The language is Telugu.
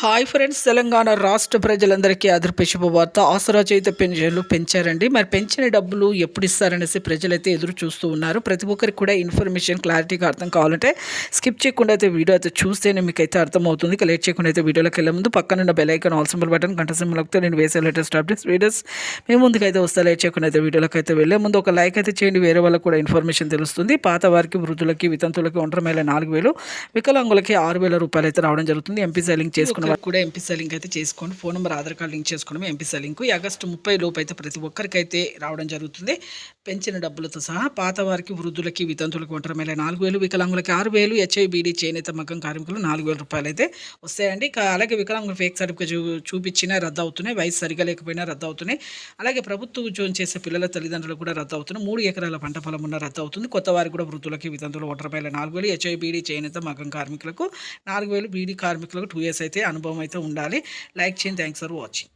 హాయ్ ఫ్రెండ్స్, తెలంగాణ రాష్ట్ర ప్రజలందరికీ అదృప శుభవార్త. ఆసరా చేత పెన్షన్లు పెంచారండి. మరి పెంచిన డబ్బులు ఎప్పుడు ఇస్తారనేసి ప్రజలైతే ఎదురు చూస్తూ ఉన్నారు. ప్రతి ఒక్కరికి కూడా ఇన్ఫర్మేషన్ క్లారిటీగా అర్థం కావాలంటే స్కిప్ చేయకుండా అయితే వీడియో అయితే చూస్తేనే మీకు అయితే అర్థమవుతుంది. ఇక లేట్ చేయకుండా అయితే వీడియోలోకి వెళ్ళే ముందు పక్కనున్న bell icon all symbol button గంట సింబల్ వస్తే నేను వేసే లేటెస్ట్ అప్డేట్స్ వీడియోస్ మేము ముందుకైతే వస్తా. లేట్ చేయకుండా అయితే వీడియోలోకి అయితే వెళ్ళే ముందు ఒక లైక్ అయితే చేయండి. వేరే వాళ్ళకి కూడా ఇన్ఫర్మేషన్ తెలుస్తుంది. పాత వారికి, వృద్ధులకి, వితంతులకి, ఒంటరి మహిళ 4,000, వికలాంగులకి 6,000 రూపాయలు అయితే రావడం జరుగుతుంది. ఎంపీ లింక్ చేసుకున్న వారు కూడా ఎంపీ లింక్ అయితే చేసుకోండి. Phone number, Aadhaar card link చేసుకోవడం ఎంపీ లింక్. ఈ ఆగస్టు 30 లోపు అయితే ప్రతి ఒక్కరికైతే రావడం జరుగుతుంది. పెంచిన డబ్బులతో సహా పాత వారికి, వృద్ధులకి, వితంతులకి, ఒంటరి మహిళ 4,000, వికలాంగులకి 6,000, హెచ్ఐబిడి చేనేత మగ్గం కార్మికులు 4,000 రూపాయలు అయితే వస్తాయండి. అలాగే వికలాంగులు ఫేక్ సర్టిఫికేట్ చూపించినా రద్దు అవుతున్నాయి. వయసు సరిగా లేకపోయినా రద్దు అవుతున్నాయి. అలాగే ప్రభుత్వ ఉద్యోగం చేసే పిల్లల తల్లిదండ్రులు కూడా రద్దు అవుతున్నాయి. 3 ఎకరాల పంట పొలం ఉన్న రద్దు అవుతుంది. కొత్త వారికి కూడా వృద్ధులకి, వితంతులు, ఒంటరి మహిళ 4,000, హెచ్ఐబిడి చేనేత మగ్గం కార్మికులకు 4,000, బీడీ కార్మికులకు 2 years అయితే అనుభవం అయితే ఉండాలి. లైక్ చేయండి. Thanks for watching.